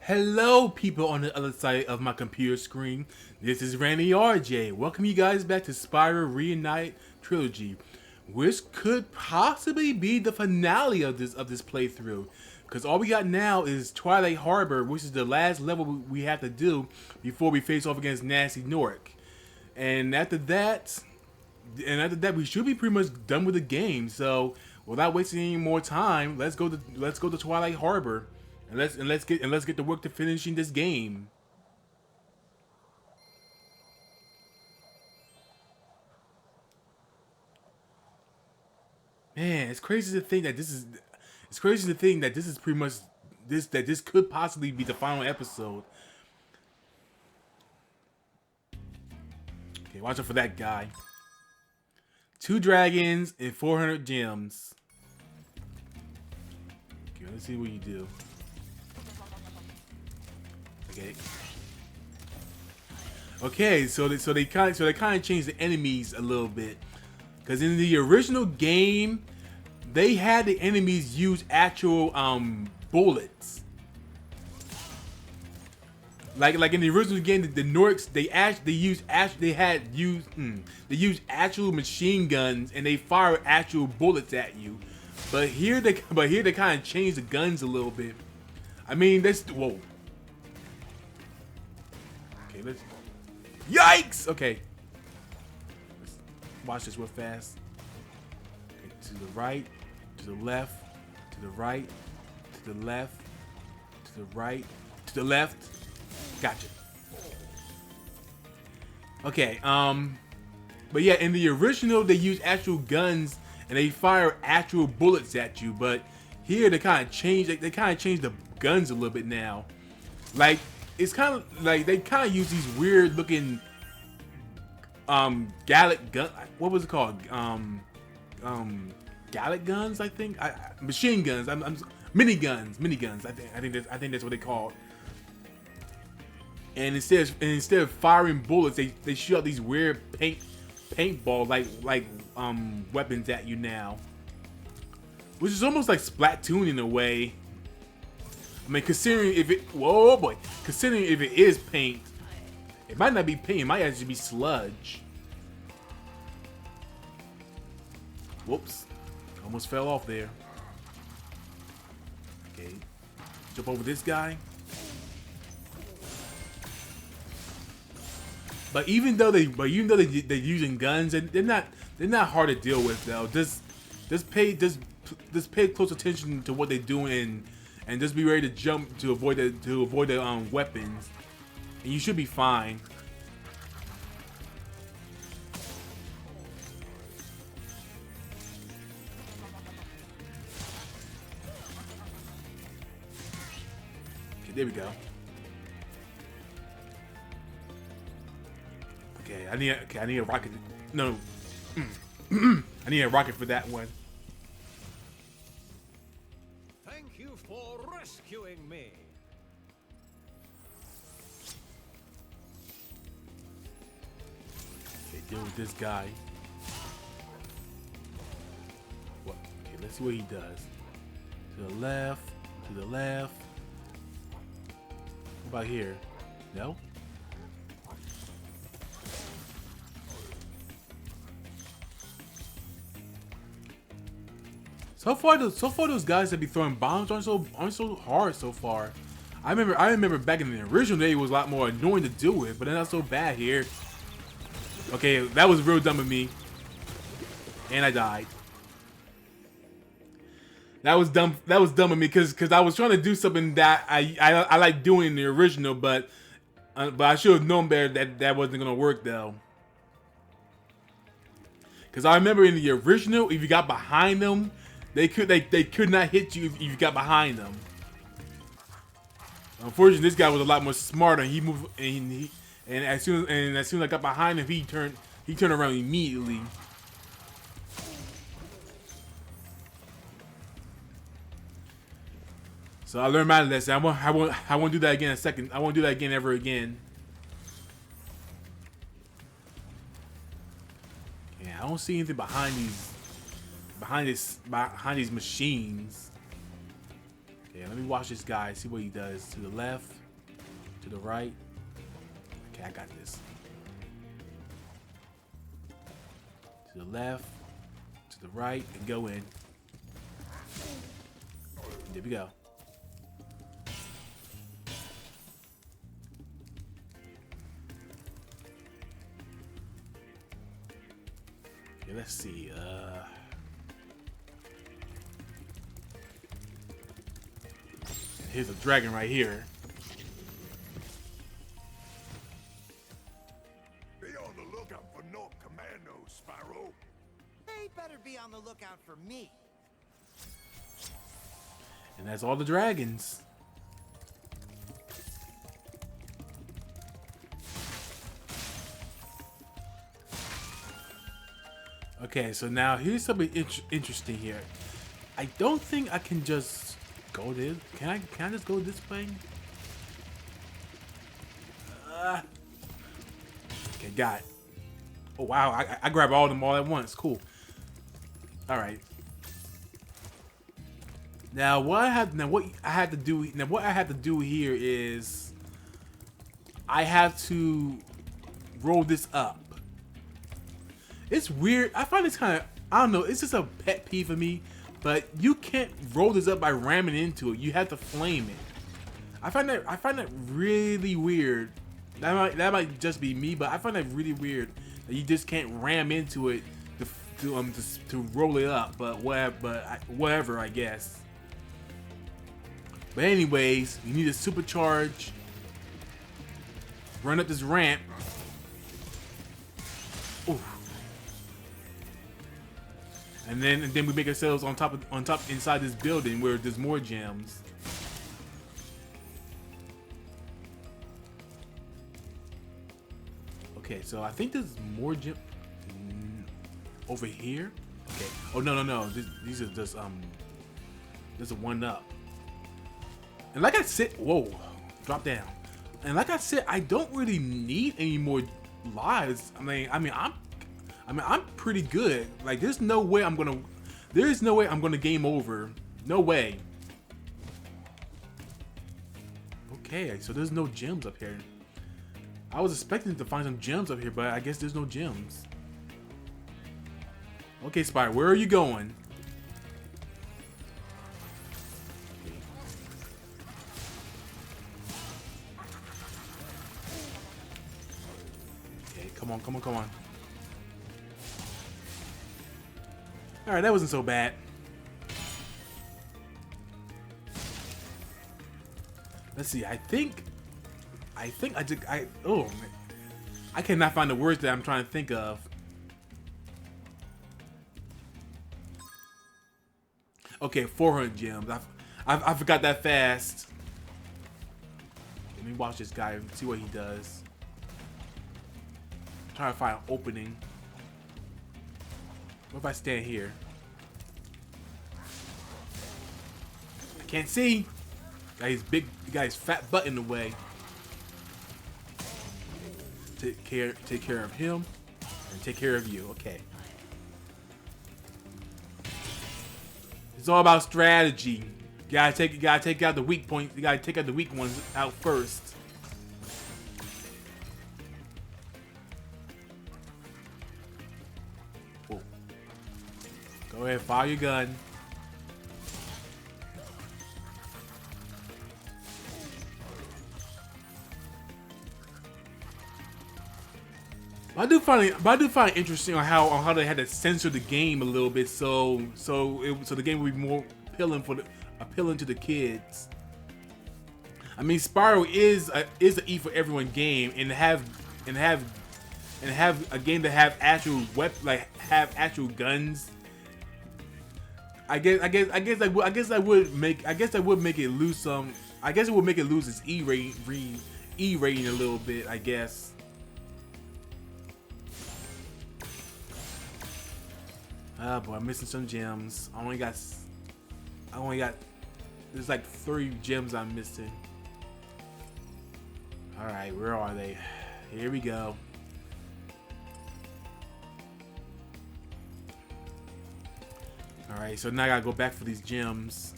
Hello, people on the other side of my computer screen. This is Randy RJ. Welcome you guys back to Spyro Reignited Trilogy, which could possibly be the finale of this playthrough. Because all we got now is Twilight Harbor, which is the last level we have to do before we face off against Gnasty Nork. And after that, we should be pretty much done with the game. So without wasting any more time, let's go to Twilight Harbor. And let's get to work to finishing this game. Man, it's crazy to think that this is pretty much this could possibly be the final episode. Okay, watch out for that guy. 2 dragons and 400 gems. Okay, let's see what you do. Okay. Okay, so they kind of changed the enemies a little bit, because in the original game, they had the enemies use actual bullets. Like in the original game, the Norks they used actual machine guns and they fire actual bullets at you. But here they kind of changed the guns a little bit. I mean, whoa. Okay, let's. Yikes! Okay. Let's watch this real fast. Okay, to the right, to the left, to the right, to the left, to the right, to the left. Gotcha. Okay, but yeah, in the original they use actual guns and they fire actual bullets at you, but here they kind of changed the guns a little bit now. Like, it's kind of like they kind of use these weird looking Gallic gun. What was it called? Gallic guns, I think. Machine guns. Mini guns. I think that's what they called. And instead of firing bullets, they shoot out these weird paintball like weapons at you now, which is almost like Splatoon in a way. I mean, considering if it is paint, it might not be paint. It might actually be sludge. Whoops! Almost fell off there. Okay, jump over this guy. But even though they're using guns, they're not hard to deal with though. Just pay close attention to what they're doing and just be ready to jump to avoid the weapons, and you should be fine. Okay, there we go. Okay, I need a rocket. No, I need a rocket for that one. Thank you for rescuing me. Okay, deal with this guy. What? Okay, let's see what he does. To the left. To the left. What about here? No. So far those guys that be throwing bombs aren't so hard so far. I remember back in the original day it was a lot more annoying to deal with, but they're not so bad here. Okay, that was real dumb of me, and I died. That was dumb. That was dumb of me because I was trying to do something that I like doing in the original, but I should have known better that wasn't gonna work though. Because I remember in the original, if you got behind them, they could not hit you if you got behind them. Unfortunately, this guy was a lot more smarter. He moved and as soon as I got behind him, he turned around immediately. So I learned my lesson. I won't do that again. I won't do that again ever again. Yeah, I don't see anything behind these machines. Yeah, let me watch this guy, see what he does. To the left, to the right. Okay, I got this. To the left, to the right, and go in. There we go. Okay, let's see. Here's a dragon right here. Be on the lookout for no commandos, Spyro. They better be on the lookout for me. And that's all the dragons. Okay, so now here's something interesting here. I don't think I can just go this. Can I just go this way? Okay, got it. Oh wow, I grab all of them all at once. Cool. All right. Now what I have to do here is I have to roll this up. It's weird. I find this kind of, I don't know, it's just a pet peeve for me, but you can't roll this up by ramming into it. You have to flame it. I find that really weird. That might just be me, but I find that really weird that you just can't ram into it to roll it up. But whatever, I guess. But anyways, you need to supercharge. Run up this ramp. Ooh. And then we make ourselves on top inside this building where there's more gems. Okay, so I think there's more gem over here. Okay. Oh no. These are just there's a one up. And like I said, whoa, drop down. And like I said, I don't really need any more lives. I mean, I'm pretty good. Like, there's no way I'm gonna game over. No way. Okay, so there's no gems up here. I was expecting to find some gems up here, but I guess there's no gems. Okay, Spyro, where are you going? Okay, come on. All right, that wasn't so bad. Let's see. I cannot find the words that I'm trying to think of. Okay, 400 gems. I forgot that fast. Let me watch this guy and see what he does. Try to find an opening. What if I stand here? I can't see. Guy's big, the guy's fat butt in the way. Take care of him, and take care of you. Okay. It's all about strategy. You gotta take out the weak points. You gotta take out the weak ones out first. Whoa. Go ahead, fire your gun. I do find it interesting on how they had to censor the game a little bit, so the game would be more appealing to the kids. I mean, Spyro is an E for everyone game, and have a game that have actual guns. I guess that would make it lose some. I guess it would make it lose its E rating a little bit, I guess. Oh boy, I'm missing some gems. I only got. There's like 3 gems I'm missing. All right, where are they? Here we go. All right, so now I gotta go back for these gems.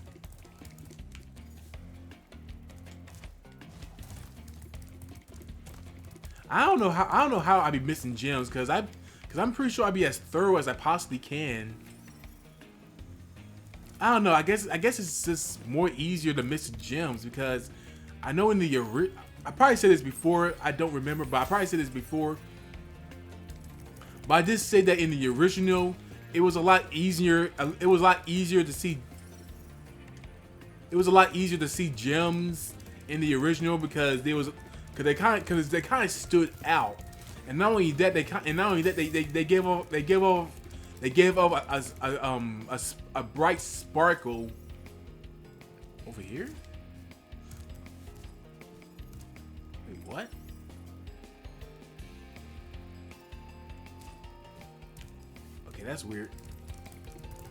I don't know how I'd be missing gems because I'm pretty sure I'd be as thorough as I possibly can. I don't know. I guess it's just more easier to miss gems because I know in the I probably said this before. I don't remember, but I probably said this before. But I did say that in the original, it was a lot easier. It was a lot easier to see. It was a lot easier to see gems in the original because they kind of stood out. And not only that, they gave off a bright sparkle over here. Wait, what? Okay, that's weird.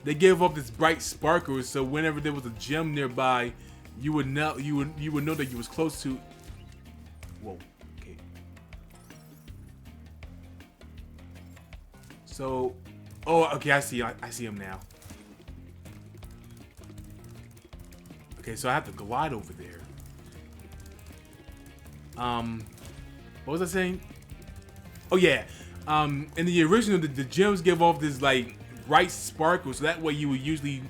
They gave off this bright sparkle, so whenever there was a gem nearby, you would know that you was close to. Whoa. Okay. So, oh, okay, I see him now. Okay, so I have to glide over there. What was I saying? Oh yeah. In the original, the gems give off this like bright sparkle, so that way you would usually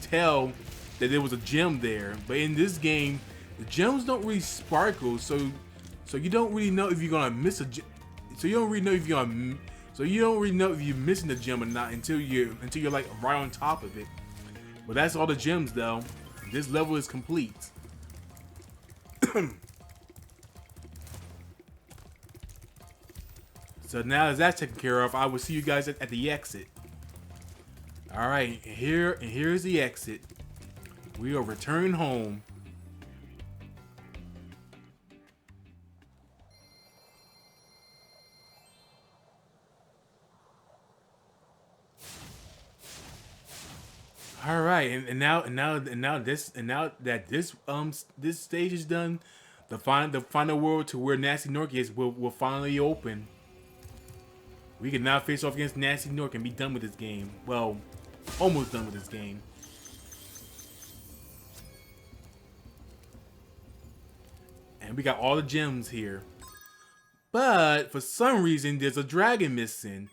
tell that there was a gem there. But in this game, the gems don't really sparkle, so you don't really know if you're gonna miss a gem. So you don't really know if you're missing a gem or not until you're like right on top of it. But that's all the gems though. This level is complete. So now as that's taken care of, I will see you guys at the exit. All right, here's the exit. We are returning home. All right, and now that this stage is done, the final world to where Gnasty Nork is will finally open. We can now face off against Gnasty Nork and be done with this game. Well, almost done with this game. And we got all the gems here. But for some reason there's a dragon missing.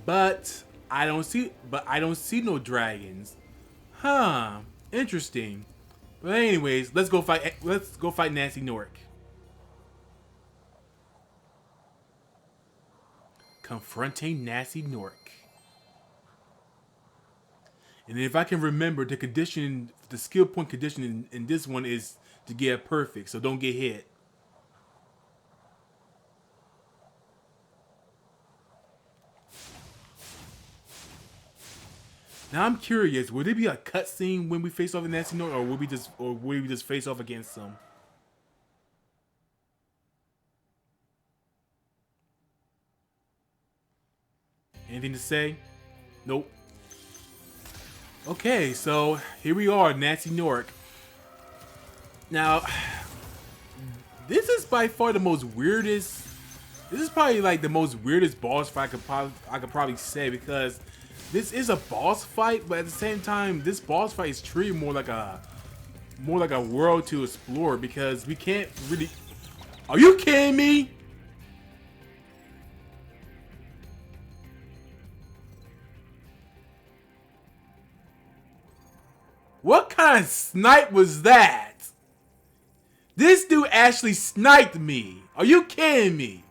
But I don't see no dragons. Huh. Interesting. But anyways, let's go fight Gnasty Nork. Confronting Gnasty Nork. And if I can remember, the skill point condition in this one is to get perfect, so don't get hit. Now I'm curious, will there be a cutscene when we face off with Gnasty Nork, or will we just face off against them? Anything to say? Nope. Okay, so here we are, Gnasty Nork. Now, this is by far the most weirdest. This is probably like the most weirdest boss fight I could probably say, because this is a boss fight, but at the same time, this boss fight is treated more like a world to explore, because we can't really. Are you kidding me? What kind of snipe was that? This dude actually sniped me. Are you kidding me?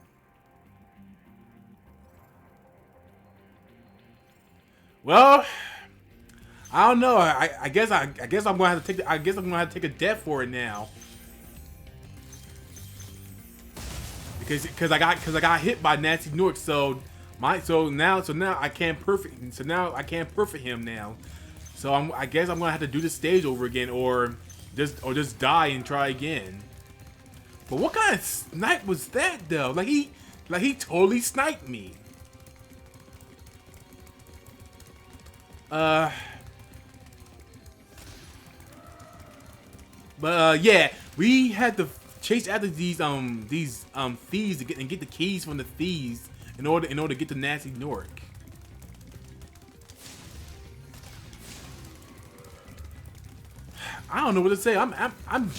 Well, I don't know. I guess I'm gonna have to take. I guess I'm gonna have to take a death for it now. Because I got hit by Gnasty Nork. So now I can't perfect. So now I can't perfect him now. So I guess I'm gonna have to do the stage over again, or just die and try again. But what kind of snipe was that though? Like he totally sniped me. Yeah, we had to chase after these thieves to get the keys from the thieves in order to get to Gnasty Nork. I don't know what to say. I'm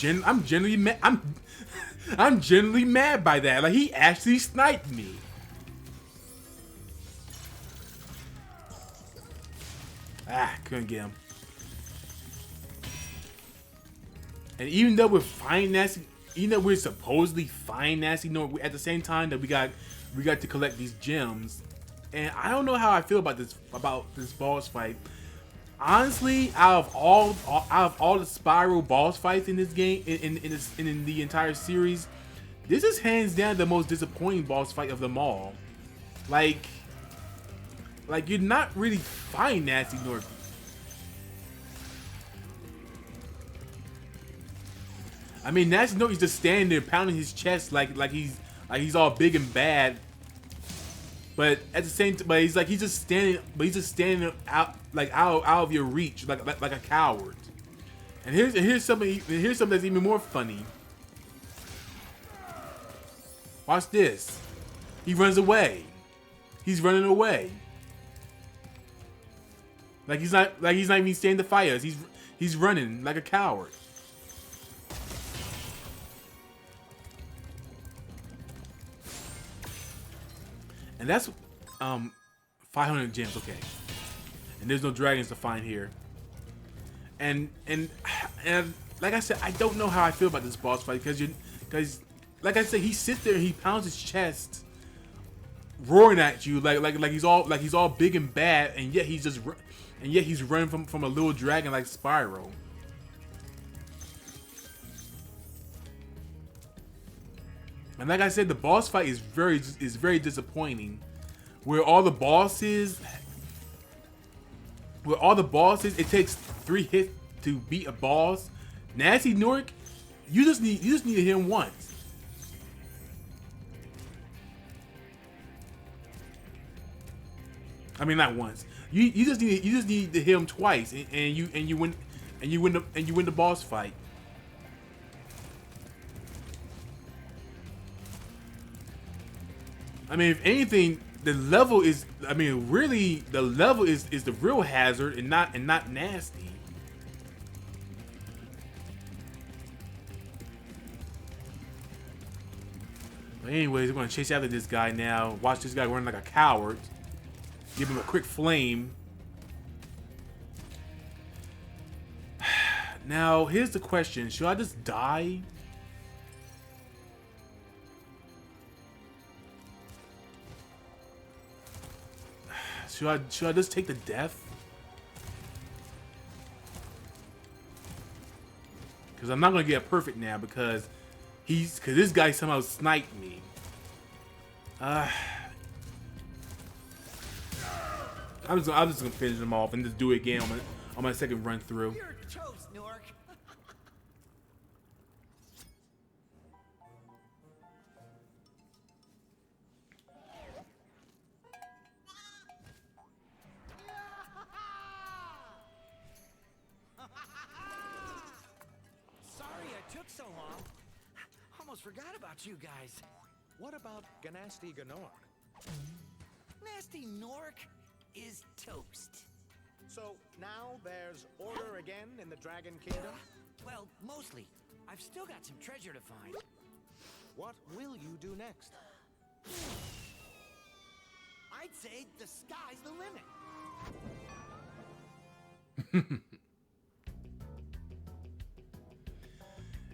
generally mad. I'm generally mad by that. Like, he actually sniped me. Ah, couldn't get him. And even though we're fine Gnasty, even though we're supposedly fine Gnasty, at the same time that we got to collect these gems, and I don't know how I feel about this boss fight. Honestly, out of all the Spyro boss fights in this game, in the entire series, this is hands down the most disappointing boss fight of them all. Like you're not really fine Gnasty nor. I mean, Gnasty Nork is just standing there pounding his chest like he's all big and bad. But at the same time, he's just standing out out of your reach like a coward. And here's something that's even more funny. Watch this. He runs away. He's running away. Like he's not even standing to fight us. He's running like a coward. And that's 500 gems, okay. And there's no dragons to find here. And like I said, I don't know how I feel about this boss fight because like I said, he sits there and he pounds his chest, roaring at you like he's all big and bad, and yet he's running from a little dragon like Spyro. And like I said, the boss fight is very disappointing. Where all the bosses, it takes 3 hits to beat a boss. Gnasty Nork, you just need to hit him once. I mean, not once. You just need to hit him twice, and you win the boss fight. I mean, if anything, the level is. I mean, really, the level is the real hazard, and not Gnasty. But anyways, we're gonna chase after this guy now. Watch this guy run like a coward. Give him a quick flame. Now, here's the question: should I just die? Should I just take the death? Because I'm not gonna get perfect now because this guy somehow sniped me. I'm just gonna finish him off and just do it again on my second run through. You're toast, Nork. Sorry I took so long. Almost forgot about you guys. What about Gnasty Gnork? Gnasty Nork is toast. So now there's order again in the Dragon Kingdom? Well, mostly. I've still got some treasure to find. What will you do next? I'd say the sky's the limit.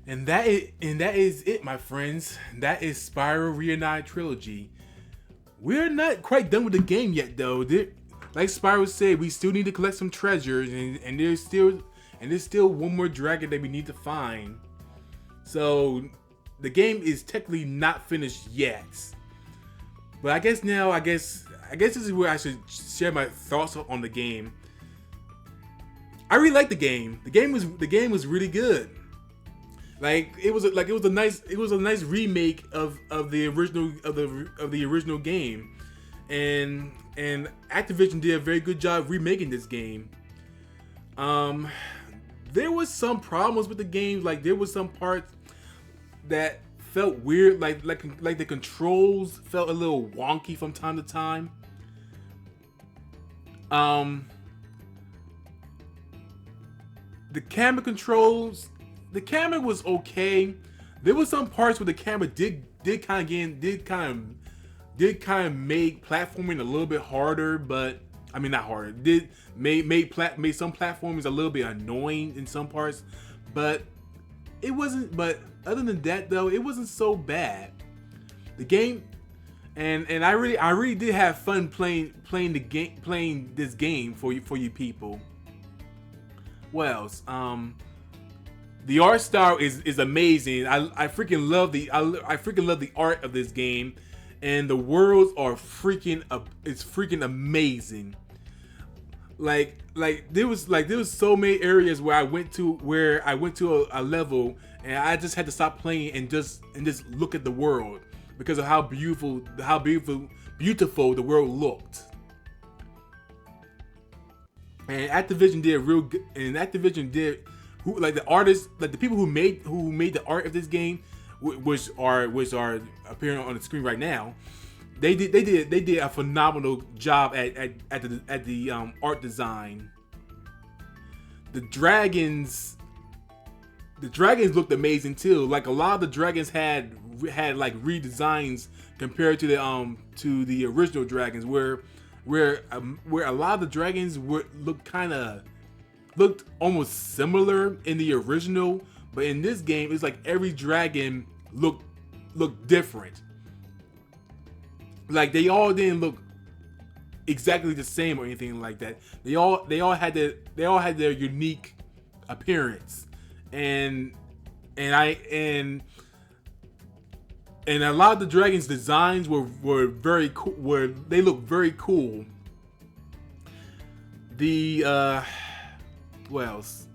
And that is it, my friends. That is Spyro Reignited Trilogy. We're not quite done with the game yet, though. Like Spyro said, we still need to collect some treasures, and there's still one more dragon that we need to find. So the game is technically not finished yet. But I guess this is where I should share my thoughts on the game. I really like the game. The game was really good. Like it was a nice remake of the original game, and Activision did a very good job remaking this game. There was some problems with the game, like there was some parts that felt weird, like the controls felt a little wonky from time to time. the camera controls, the camera was okay. There was some parts where the camera did kind of make platforming a little bit harder, but I mean not harder. Did made some platformers a little bit annoying in some parts, but it wasn't. But other than that, though, it wasn't so bad. The game, and I really did have fun playing this game for you people. What else? The art style is amazing. I freaking love the art of this game, and the worlds are it's freaking amazing. Like there was so many areas where I went to a level and I just had to stop playing and just look at the world because of how beautiful the world looked. And Activision did real good. And Activision did the artists, like the people who made the art of this game, which are appearing on the screen right now. They did a phenomenal job at the art design. The dragons looked amazing too. Like a lot of the dragons had like redesigns compared to the original dragons, where a lot of the dragons looked almost similar in the original, but in this game it's like every dragon looked different. Like they all didn't look exactly the same or anything like that. They all had their unique appearance, and a lot of the dragons' designs were very cool. They looked very cool. What else?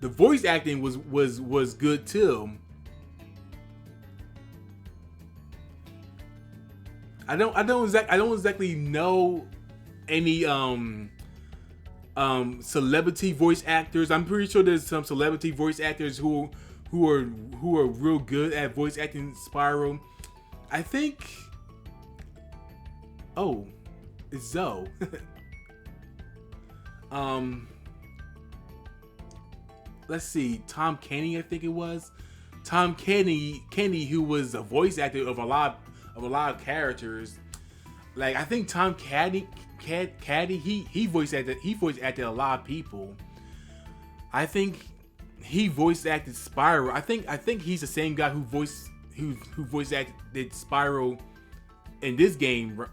The voice acting was good too. I don't exactly know any celebrity voice actors. I'm pretty sure there's some celebrity voice actors who are real good at voice acting Spyro. I think. Oh, it's Zoe. Let's see, Tom Kenny, I think it was. Tom Kenny, who was a voice actor of a lot of characters. Like I think Tom Caddy, he voice acted a lot of people. I think he voice acted Spyro. I think he's the same guy who voice acted Spyro in this game.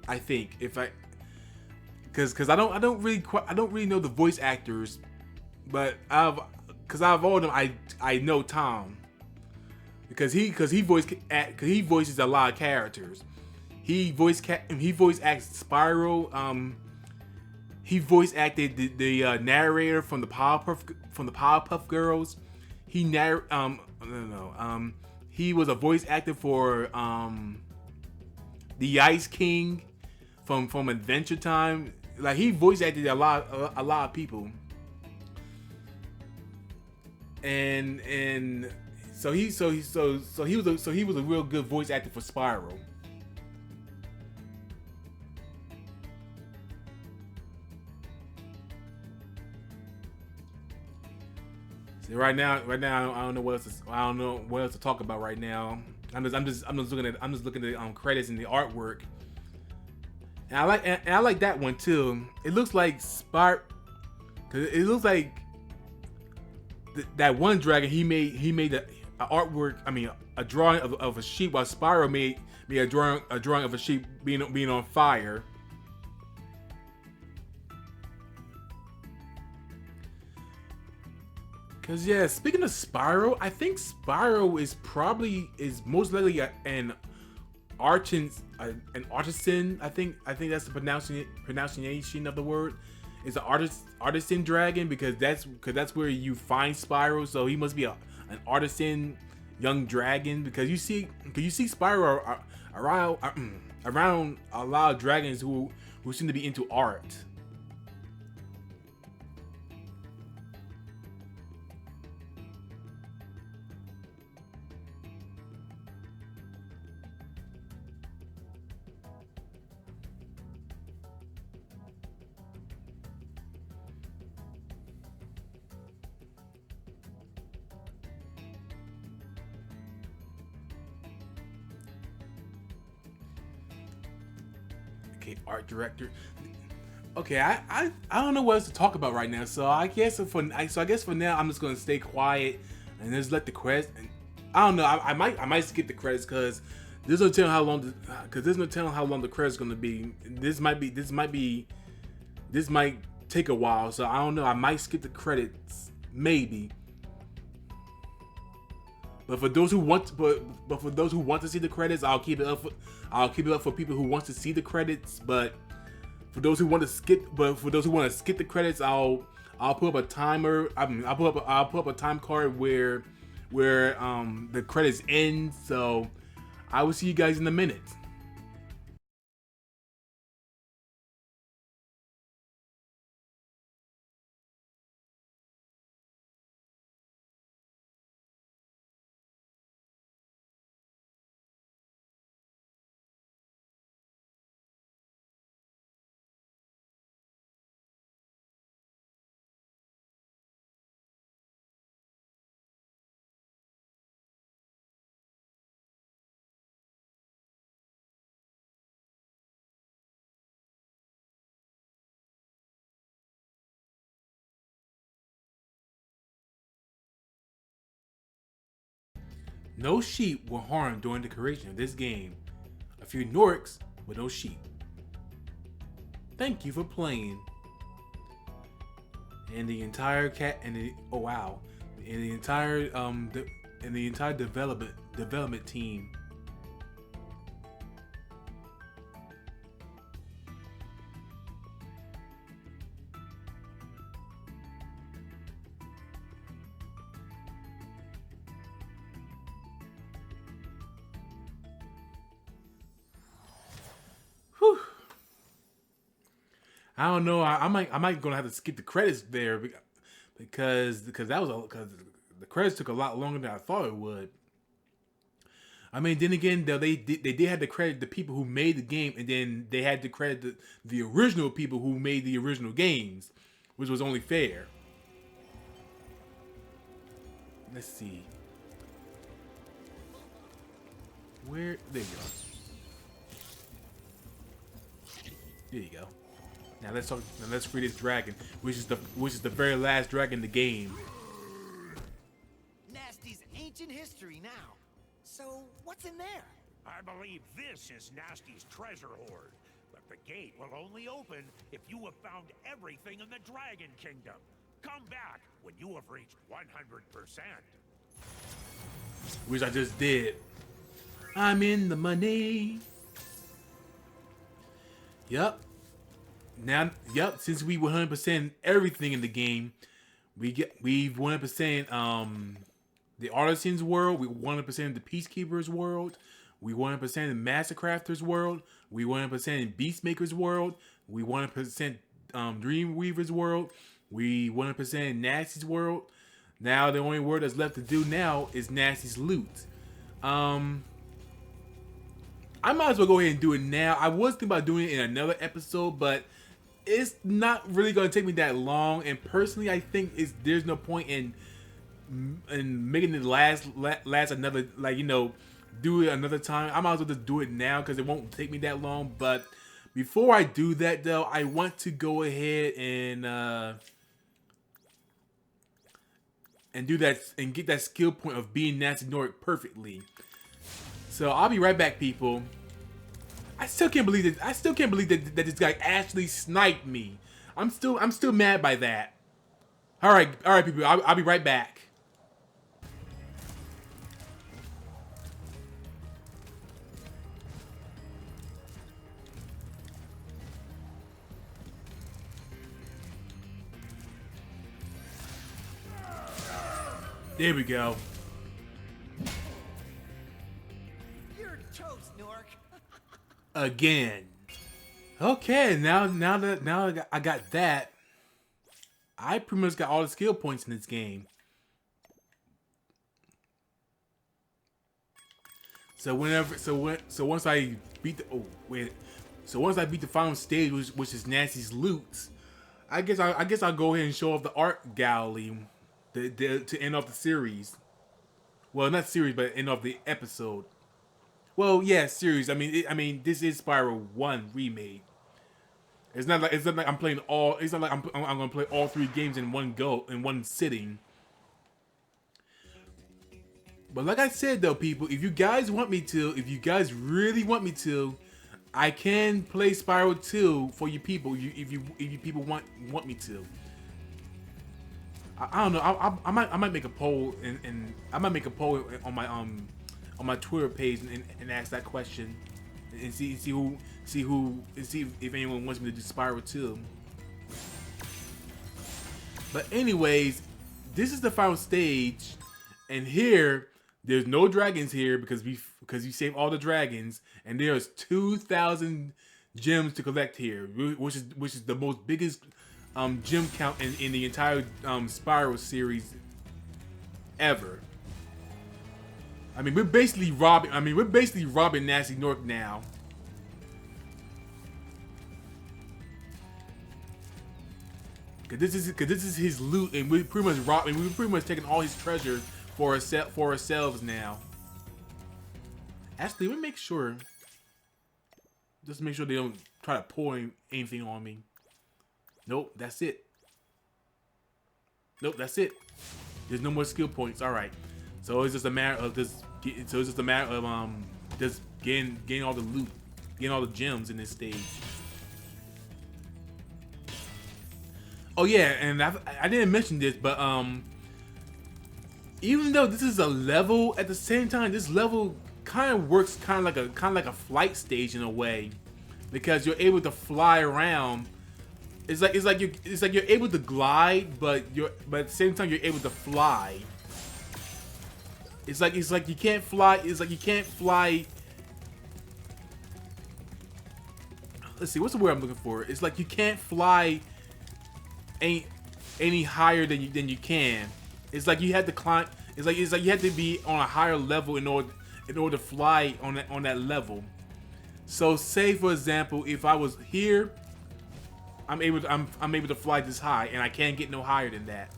I think because I don't really know the voice actors, but out of all of them I know Tom because he voices a lot of characters. He voice acts Spyro. He voice acted the narrator from the Powerpuff Girls. He was a voice actor for the Ice King from Adventure Time. Like he voice acted a lot of people. And so he was a real good voice actor for Spyro. See, right now I don't know what else to talk about right now. I'm just looking at credits and the artwork. And I like that one too. It looks like Spyro, cause it looks like that one dragon he made a artwork. I mean, a drawing of a sheep, while Spyro made a drawing of a sheep being on fire. Cause yeah, speaking of Spyro, I think Spyro is most likely an artisan. I think that's the pronunciation of the word. It's an artisan dragon because that's where you find Spyro. So he must be an artisan young dragon because you see Spyro around a lot of dragons who seem to be into art. Okay, art director. Okay, I don't know what else to talk about right now. So I guess for now I'm just gonna stay quiet and just let the credits. And I don't know. I might skip the credits because there's no telling how long the credits gonna be. This might take a while. So I don't know. I might skip the credits maybe. But for those who want, to see the credits, I'll keep it up. For people who want to see the credits. But for those who want to skip, the credits, I'll put up a timer. I'll put up a time card where the credits end. So I will see you guys in a minute. No sheep were harmed during the creation of this game. A few Norks, but no sheep. Thank you for playing. And the entire development team. Whew. I don't know. I might gonna have to skip the credits there because the credits took a lot longer than I thought it would. I mean, then again, though they did have to credit the people who made the game, and then they had to credit the original people who made the original games, which was only fair. Let's see. There you go. There you go. Now let's free this dragon, which is the very last dragon in the game. Gnasty's ancient history now. So, what's in there? I believe this is Gnasty's treasure hoard. But the gate will only open if you have found everything in the Dragon Kingdom. Come back when you have reached 100%. Which I just did. I'm in the money. Yep. Since we 100% everything in the game, we've 100% the Artisan's world, we 100% the Peacekeeper's world, we 100% the Mastercrafter's world, we 100% Beastmaker's world, we 100% Dreamweaver's world, we 100% Gnasty's world. Now the only world that's left to do now is Gnasty's loot. I might as well go ahead and do it now. I was thinking about doing it in another episode, but it's not really going to take me that long. And personally, I think there's no point in making it last another, do it another time. I might as well just do it now because it won't take me that long. But before I do that, though, I want to go ahead and do that and get that skill point of being Gnasty Nordic perfectly. So I'll be right back, people. I still can't believe that this guy actually sniped me. I'm still mad by that. All right, people. I'll be right back. There we go. You're toast, Nork. Again. Okay, now I got that, I pretty much got all the skill points in this game. So once I beat the final stage, which is Gnasty's loot, I guess I'll go ahead and show off the art gallery to end off the series. Well, not series, but end off the episode. Well, yeah, series. I mean, this is Spyro 1 remade. It's not like I'm playing all. It's not like I'm gonna play all 3 games in one go, in one sitting. But like I said though, people, if you guys want me to, if you guys really want me to, I can play Spyro 2 for you people. If you people want me to. I don't know. I might make a poll and I might make a poll on my Twitter page and ask that question and see if anyone wants me to do Spyro 2. But anyways, this is the final stage, and here there's no dragons here because you saved all the dragons, and there's 2,000 gems to collect here, which is the most biggest gem count in the entire Spyro series ever. I mean, we're basically robbing Gnasty Nork now. Cause this is his loot, and we're pretty much taking all his treasures for ourselves now. Actually, let me make sure. Just make sure they don't try to pour anything on me. Nope, that's it. Nope, that's it. There's no more skill points. All right, so it's just a matter of just getting all the loot, getting all the gems in this stage. Oh yeah, and I didn't mention this, but even though this is a level, at the same time, this level kind of works kind of like a flight stage in a way, because you're able to fly around. It's like you're able to glide, but at the same time you're able to fly. It's like you can't fly. It's like you can't fly. Let's see, what's the word I'm looking for? It's like you can't fly any higher than you can. It's like you had to climb. It's like you had to be on a higher level in order to fly on that level. So say for example, if I was here, I'm able to fly this high, and I can't get no higher than that.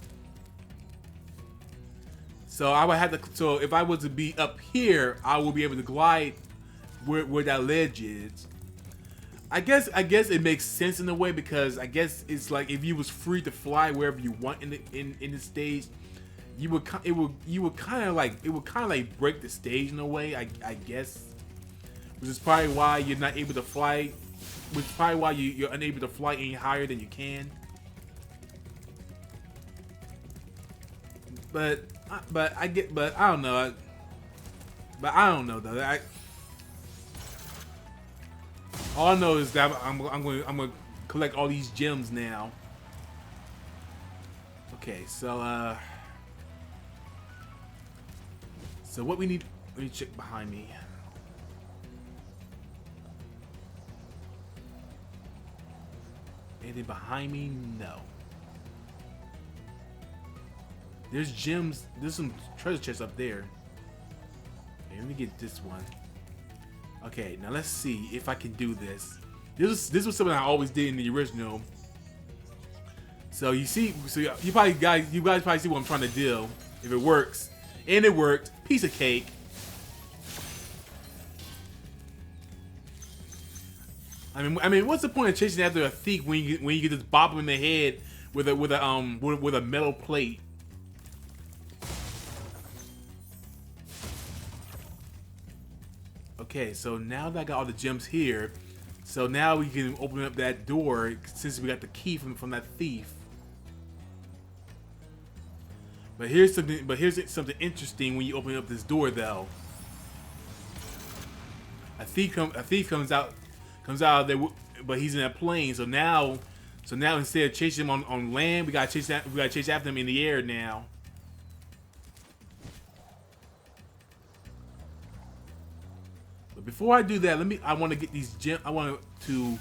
So I would have to. So if I was to be up here, I will be able to glide where that ledge is. I guess it makes sense in a way, because I guess it's like if you was free to fly wherever you want in the stage, it would kind of like break the stage in a way. I guess, which is probably why you're not able to fly. Which is probably why you're unable to fly any higher than you can. But I don't know. But I don't know though. All I know is that I'm gonna collect all these gems now. Okay, so what we need? Let me check behind me. Anything behind me? No. There's gems. There's some treasure chests up there. Okay, let me get this one. Okay, now let's see if I can do this. This was something I always did in the original. So you see, you guys probably see what I'm trying to do. If it works, and it worked, piece of cake. I mean, what's the point of chasing after a thief when you can just bop him in the head with a metal plate? Okay, so now that I got all the gems here, so now we can open up that door since we got the key from that thief. But here's something interesting when you open up this door though. A thief comes out of there, but he's in a plane. So now instead of chasing him on land, we gotta chase after him in the air now. But before I do that, I want to get these gems. I want to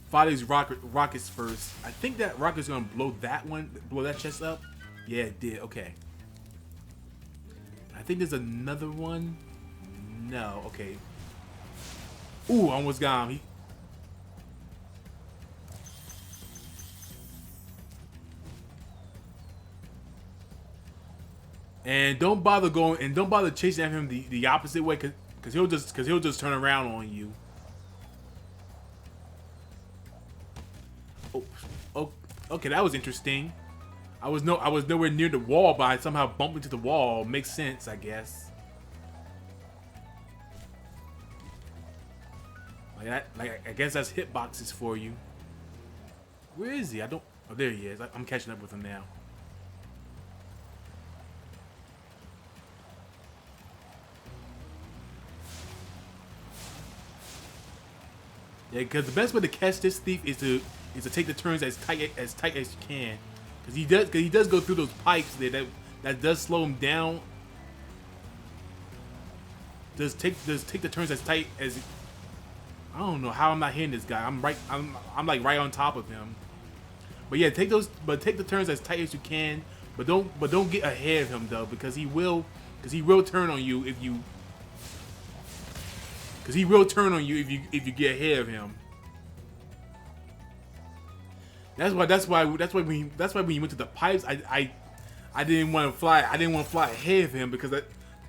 fire these rockets first. I think that rocket's gonna blow that chest up. Yeah, it did. Okay. I think there's another one. No. Okay. Ooh, I almost got him. And don't bother chasing after him the opposite way, cause he'll just turn around on you. Okay, that was interesting. I was nowhere near the wall, but I somehow bumped into the wall. Makes sense, I guess. Like that, like I guess that's hitboxes for you. Where is he? I don't. Oh, there he is. I'm catching up with him now. Yeah, because the best way to catch this thief is to take the turns as tight as you can, because he does go through those pipes there that does slow him down. Does take the turns as tight as. I don't know how I'm not hitting this guy. I'm like right on top of him. But yeah, take the turns as tight as you can. But don't get ahead of him though, because he will turn on you if you. Because he will turn on you if you get ahead of him. That's why when you went to the pipes, I didn't want to fly. I didn't want to fly ahead of him because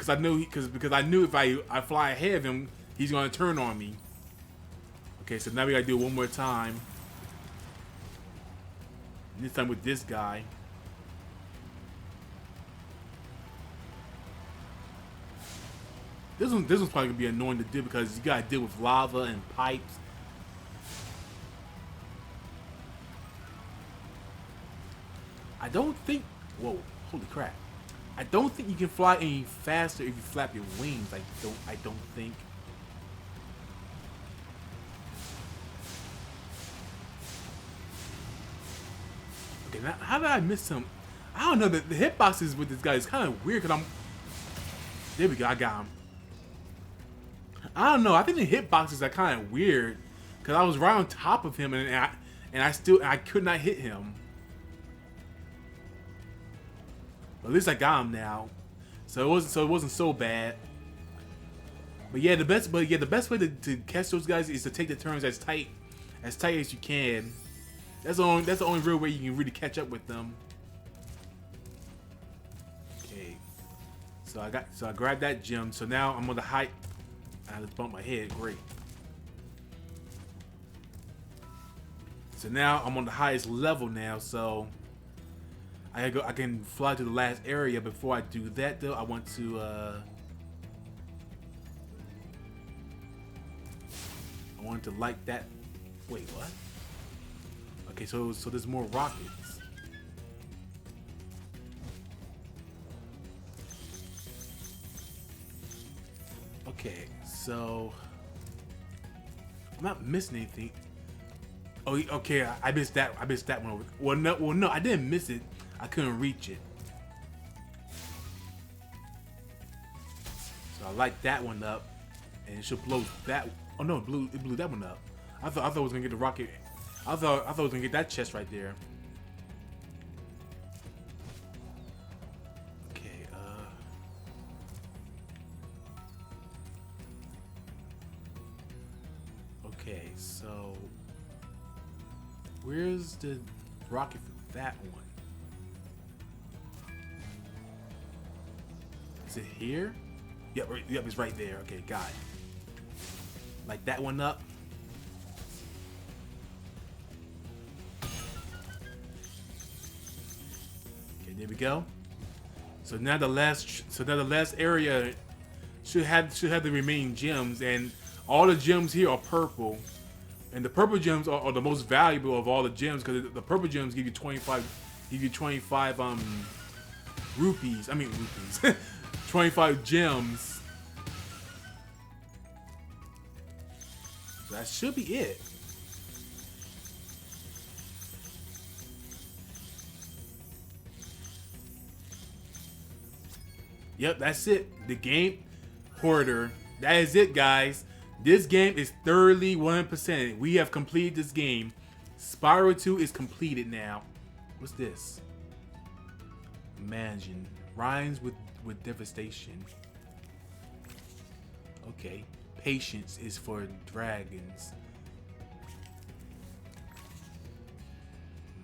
I knew if I fly ahead of him, he's gonna turn on me. Okay, so now we gotta do it one more time. This time with this guy. This one's probably gonna be annoying to do because you gotta deal with lava and pipes. I don't think. Whoa! Holy crap! I don't think you can fly any faster if you flap your wings. I don't think. Okay, now how did I miss him? I don't know. The hitboxes with this guy is kind of weird because I'm. There we go. I got him. I don't know. I think the hitboxes are kind of weird because I was right on top of him and I could not hit him. But at least I got him now, so it wasn't so bad. But yeah, the best way to catch those guys is to take the turns as tight as you can. That's the only real way you can really catch up with them. Okay, so I grabbed that gem. So now I'm on the height. I just bumped my head. Great. So now I'm on the highest level now. So I can fly to the last area. Before I do that, though, I want to. I want to light that. Wait, what? Okay, so there's more rockets. Okay, so I'm not missing anything. Oh, okay, I missed that. I missed that one over. Well, no, I didn't miss it. I couldn't reach it. So I light that one up, and it should blow that. Oh no, it blew that one up. I thought I was gonna get the rocket. I thought I was gonna get that chest right there. Okay, okay, so where's the rocket for that one? Is it here? Yep, it's right there. Okay, got it. Like that one up. Okay, there we go. So now the last area should have the remaining gems, and all the gems here are purple, and the purple gems are the most valuable of all the gems because the purple gems give you 25 rupees. I mean rupees. 25 gems. So that should be it. Yep, that's it. The game hoarder. That is it, guys. This game is thoroughly 100%. We have completed this game. Spyro 2 is completed now. What's this? Mansion. Rhymes with devastation. Okay. Patience is for dragons.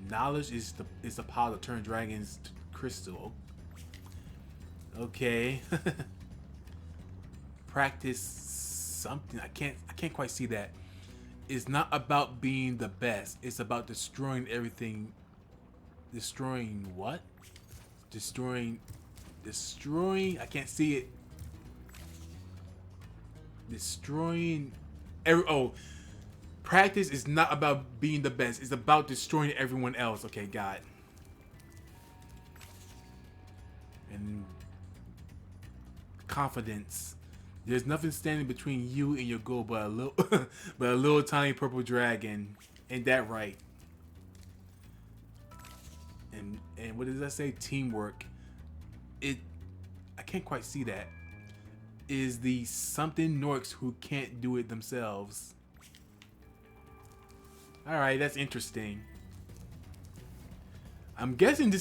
Knowledge is the power to turn dragons to crystal. Okay. Practice something. I can't quite see that. It's not about being the best. It's about destroying everything Destroying what? Destroying. I can't see it. Destroying. Oh, practice is not about being the best. It's about destroying everyone else. Okay, got it. And confidence. There's nothing standing between you and your goal but a little, but a little tiny purple dragon. Ain't that right? And what does that say? Teamwork. I can't quite see that. Is the something Norks who can't do it themselves. All right, that's interesting. I'm guessing,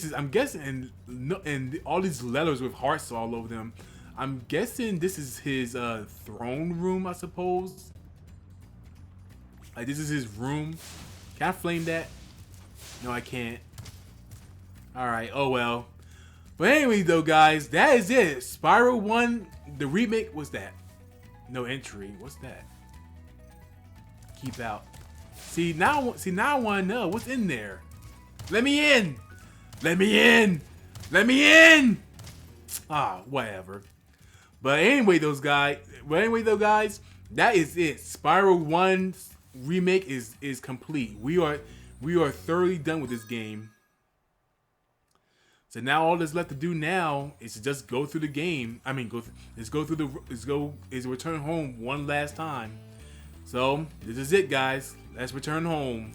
and all these letters with hearts all over them. I'm guessing this is his throne room, I suppose. Like, this is his room. Can I flame that? No, I can't. Alright, oh well. But anyway, though, guys, that is it. Spyro 1, the remake, what's that? No entry. What's that? Keep out. See, now I want to know what's in there. Let me in! Let me in! Let me in! Ah, whatever. But anyway, though, guys, that is it. Spyro 1's remake is complete. We are thoroughly done with this game. So now all that's left to do now is to just go through the game. I mean, return home one last time. So this is it, guys. Let's return home.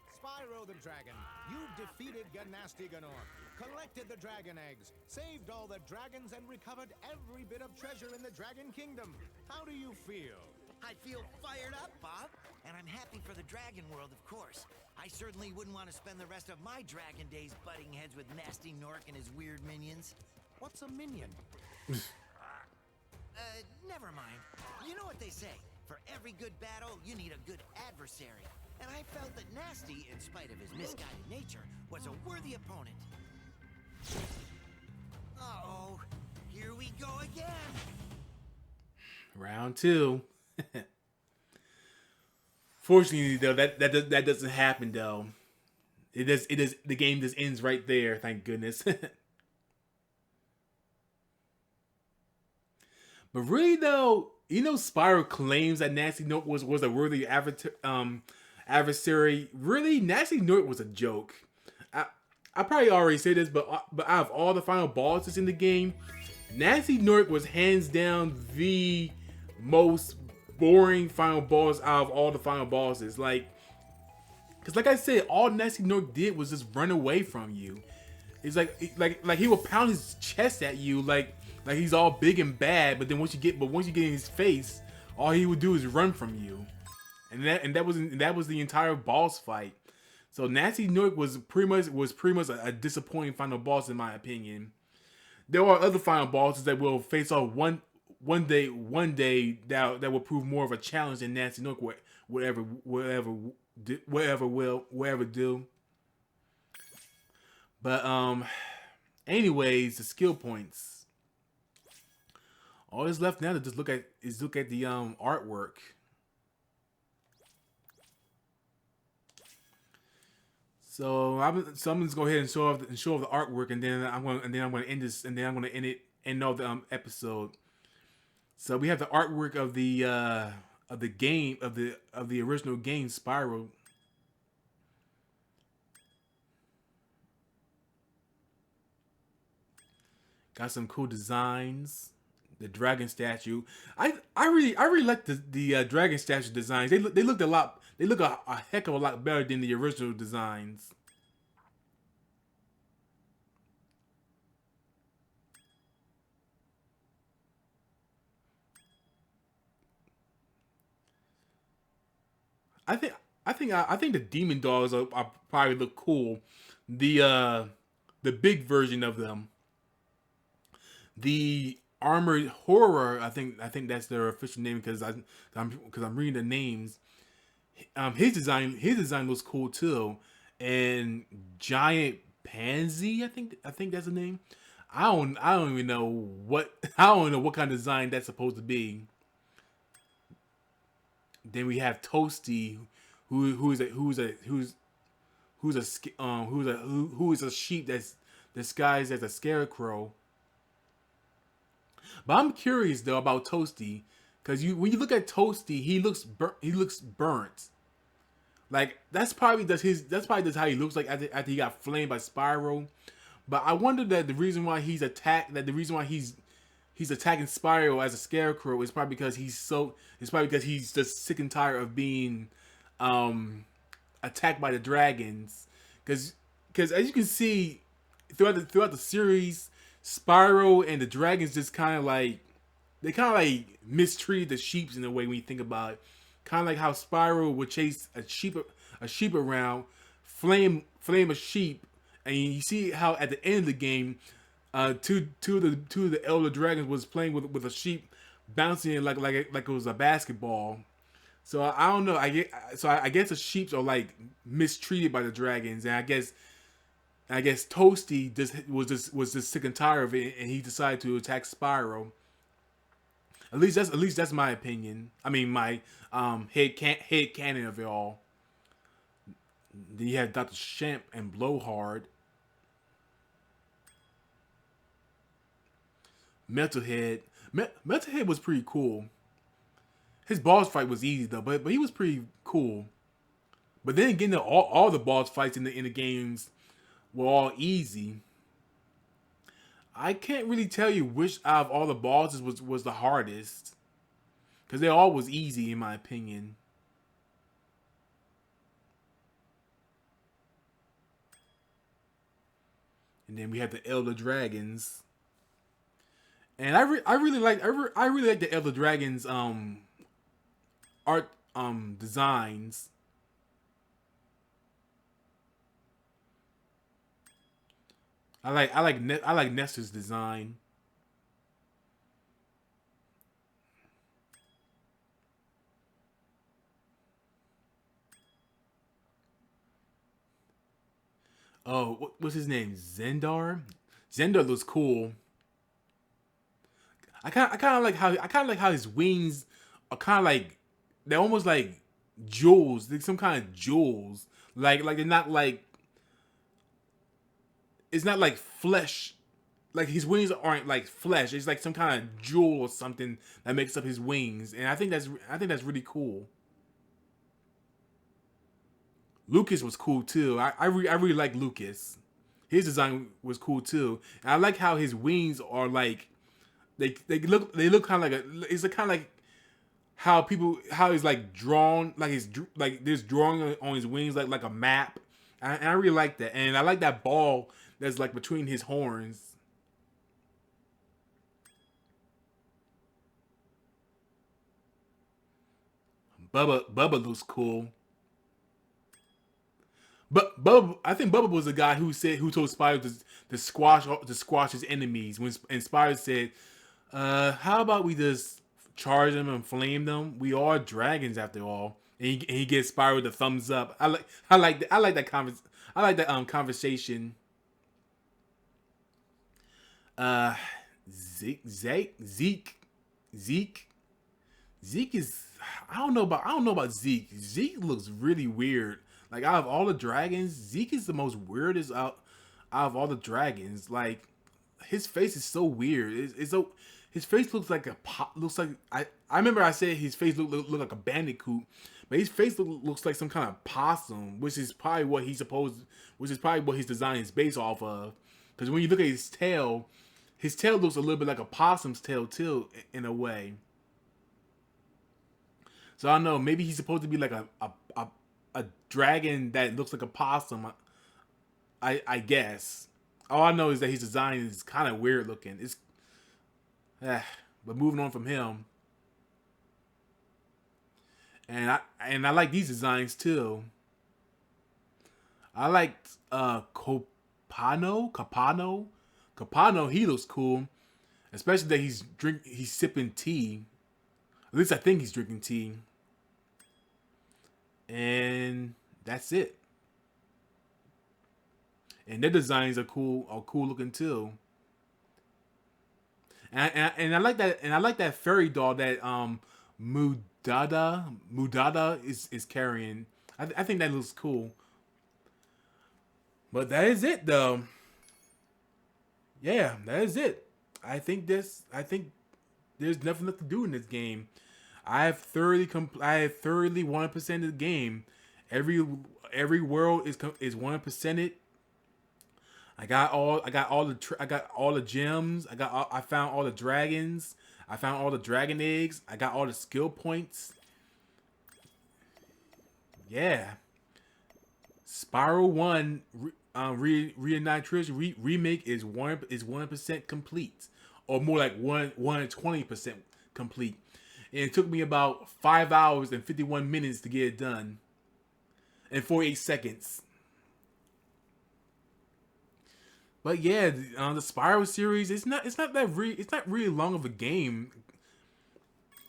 Spyro the Dragon, you've defeated Gnasty, collected the dragon eggs, saved all the dragons, and recovered every bit of treasure in the Dragon Kingdom. How do you feel? I feel fired up, Bob. And I'm happy for the dragon world, of course. I certainly wouldn't want to spend the rest of my dragon days butting heads with Gnasty Nork and his weird minions. What's a minion? Never mind. You know what they say. For every good battle, you need a good adversary. And I felt that Gnasty, in spite of his misguided nature, was a worthy opponent. Uh-oh. Here we go again. Round 2. Fortunately, though, that doesn't happen, though. The game just ends right there, thank goodness. But really, though, Spyro claims that Gnasty Nork was a worthy adversary. Really, Gnasty Nork was a joke. I probably already said this, but out of all the final bosses in the game, Gnasty Nork was hands down the most boring final boss out of all the final bosses. Because like I said, all Gnasty Nork did was just run away from you. It's like he would pound his chest at you like he's all big and bad, but then once you get in his face, all he would do is run from you. And that was the entire boss fight. So Gnasty Nork was pretty much a disappointing final boss in my opinion. There are other final bosses that will face off one day that will prove more of a challenge than Gnasty Nork whatever do. But anyways, the skill points. All that's left now to just look at the artwork. So I'm just go ahead and show off the artwork, and then I'm going to end this, and then I'm going to end all the episode. So we have the artwork of the game of the original game Spyro. Got some cool designs. The dragon statue. I really like the dragon statue designs. They look a heck of a lot better than the original designs. I think the demon dogs are probably look cool. The big version of them. The Armored Horror, I think that's their official name because I'm reading the names. His design looks cool too, and Giant Pansy, I think that's the name. I don't even know what kind of design that's supposed to be. Then we have Toasty, who's a sheep that's disguised as a scarecrow. But I'm curious though about Toasty, because when you look at Toasty, he looks burnt. Like that's probably just how he looks like after he got flamed by Spyro. But I wonder that the reason why he's attacking Spyro as a scarecrow is probably because he's just sick and tired of being attacked by the dragons. Because as you can see throughout the series, Spyro and the dragons just kind of like mistreated the sheep in a way when you think about it. Kind of like how Spyro would chase a sheep around, flame a sheep, and you see how at the end of the game, two of the elder dragons was playing with a sheep, bouncing it like it was a basketball. So I don't know. I guess the sheep are like mistreated by the dragons, and I guess Toasty was just sick and tired of it, and he decided to attack Spyro. At least that's my opinion. I mean, my head canon of it all. Then you have Dr. Shamp and Blowhard. Metalhead. Metalhead was pretty cool. His boss fight was easy though, but he was pretty cool. But then again, all the boss fights in the games were all easy. I can't really tell you which out of all the bosses was the hardest, because they all was easy in my opinion. And then we have the Elder Dragons, and I really like the Elder Dragons art designs. I like Nestor's design. Oh, what's his name? Zendar. Zendar looks cool. I kind of like how his wings are kind of like they're almost like jewels. They're some kind of jewels. Like they're not like it's not like flesh. Like his wings aren't like flesh. It's like some kind of jewel or something that makes up his wings, and I think that's really cool. Lucas was cool too. I really like Lucas. His design was cool too, and I like how his wings are like they look kind of like it's kind of like how he's like drawn like there's drawing on his wings like a map, and I really like that, and I like that ball that's like between his horns. Bubba looks cool. But Bubba, I think Bubba was the guy who told Spyro to squash his enemies. And Spyro said, how about we just charge them and flame them? We are dragons after all." And he gives Spyro the thumbs up. I like that conversation. Zeke is I don't know about Zeke. Zeke looks really weird. Like out of all the dragons, Zeke is the most weirdest out of all the dragons. Like his face is so weird. It's so his face looks like I remember I said his face looked like a bandicoot, but his face looks like some kind of possum, which is probably what his design is based off of. Because when you look at his tail looks a little bit like a possum's tail too, in a way. So I don't know. Maybe he's supposed to be like a dragon that looks like a possum. I guess. All I know is that his design is kind of weird looking. But moving on from him, and I like these designs too. I liked Capano. He looks cool, especially that he's sipping tea. At least I think he's drinking tea. And that's it. And their designs are cool looking too. And I like that fairy doll that Mudabi Mudada is carrying. I think that looks cool. But that is it, though. Yeah, that is it. I think there's nothing left to do in this game. I have thoroughly 100% of the game. Every world is 100%ed. I got all the gems. I found all the dragons. I found all the dragon eggs. I got all the skill points. Yeah. Spyro 1 Reignited Trilogy remake is 100% complete, or more like 120% complete. And it took me about 5 hours and 51 minutes to get it done, and 48 seconds. But yeah, the Spyro series, it's not really long of a game.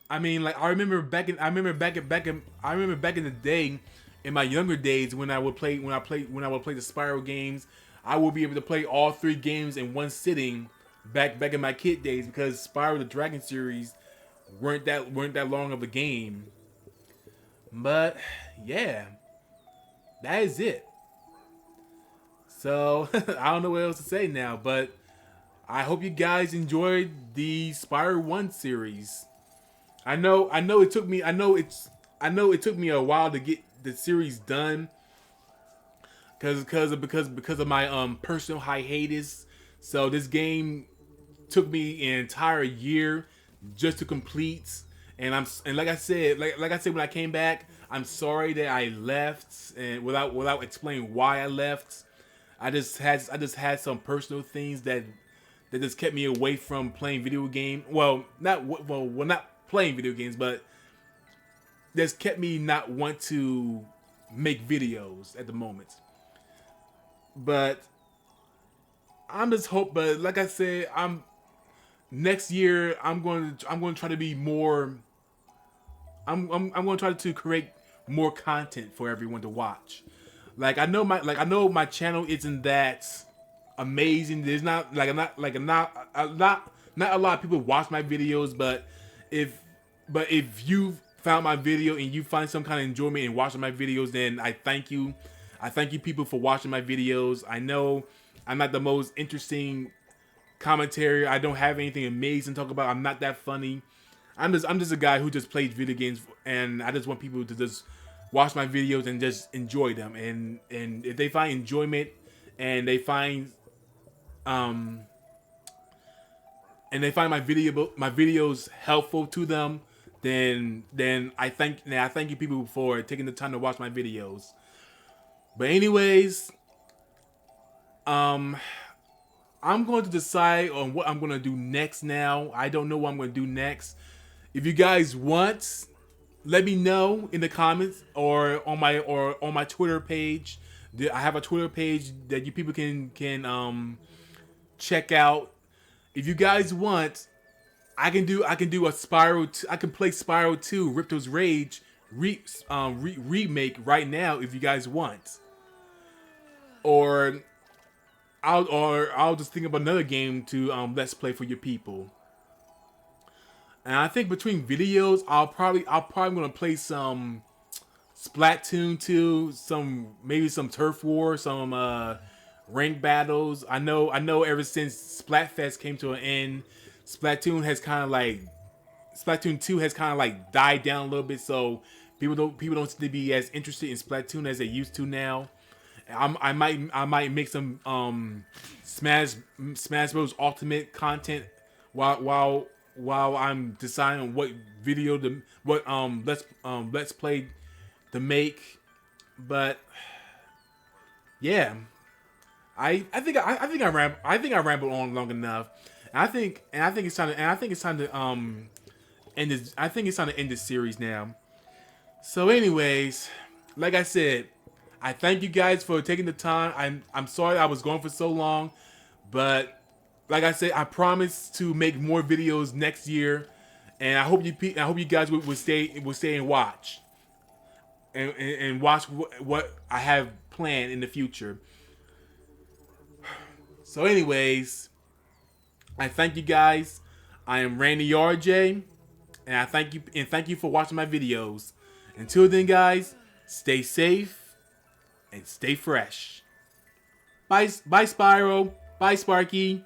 I mean, like I remember back in the day, in my younger days when I would play the Spyro games, I would be able to play all 3 games in one sitting back in my kid days, because Spyro the Dragon series weren't that long of a game. But yeah, that is it. So I don't know what else to say now, but I hope you guys enjoyed the Spyro 1 series. I know it took me a while to get the series done because of my personal hiatus. So this game took me an entire year just to complete, and like I said when I came back, I'm sorry that I left, and without explaining why I left. I just had some personal things that just kept me away from playing video games. Not playing video games, but that's kept me not want to make videos at the moment. But but like I said, next year I'm going to try to be more. I'm going to try to create more content for everyone to watch. I know my channel isn't that amazing. There's not a lot of people watch my videos, but if you found my video and you find some kind of enjoyment in watching my videos, then I thank you. I thank you people for watching my videos. I know I'm not the most interesting commentary. I don't have anything amazing to talk about. I'm not that funny. I'm just a guy who just plays video games, and I just want people to just watch my videos and just enjoy them. And if they find enjoyment and they find my videos helpful to them, then I thank you people for taking the time to watch my videos. But anyways, I'm going to decide on what I'm going to do next now. I don't know what I'm going to do next. If you guys want, let me know in the comments or on my Twitter page. I have a Twitter page that you people can check out. If you guys want, I can do a Spyro. I can play Spyro 2 Ripto's Rage remake right now if you guys want. Or I'll just think of another game to let's play for your people. And I think between videos, I'll probably gonna play some Splatoon 2, maybe some Turf War, some rank battles. I know ever since Splatfest came to an end, Splatoon 2 has kind of like died down a little bit, so people don't seem to be as interested in Splatoon as they used to now. I might make some Smash Bros Ultimate content while I'm deciding what video let's play to make. But yeah, I think I rambled on long enough. I think it's time to end this. I think it's time to end this series now. So anyways, like I said, I thank you guys for taking the time. I'm sorry I was gone for so long, but like I said, I promise to make more videos next year, and I hope you guys will stay and watch, and watch what I have planned in the future. So anyways, I thank you guys. I am Randy RJ, And I thank you for watching my videos. Until then, guys, stay safe and stay fresh. Bye, Spyro. Bye, Sparky.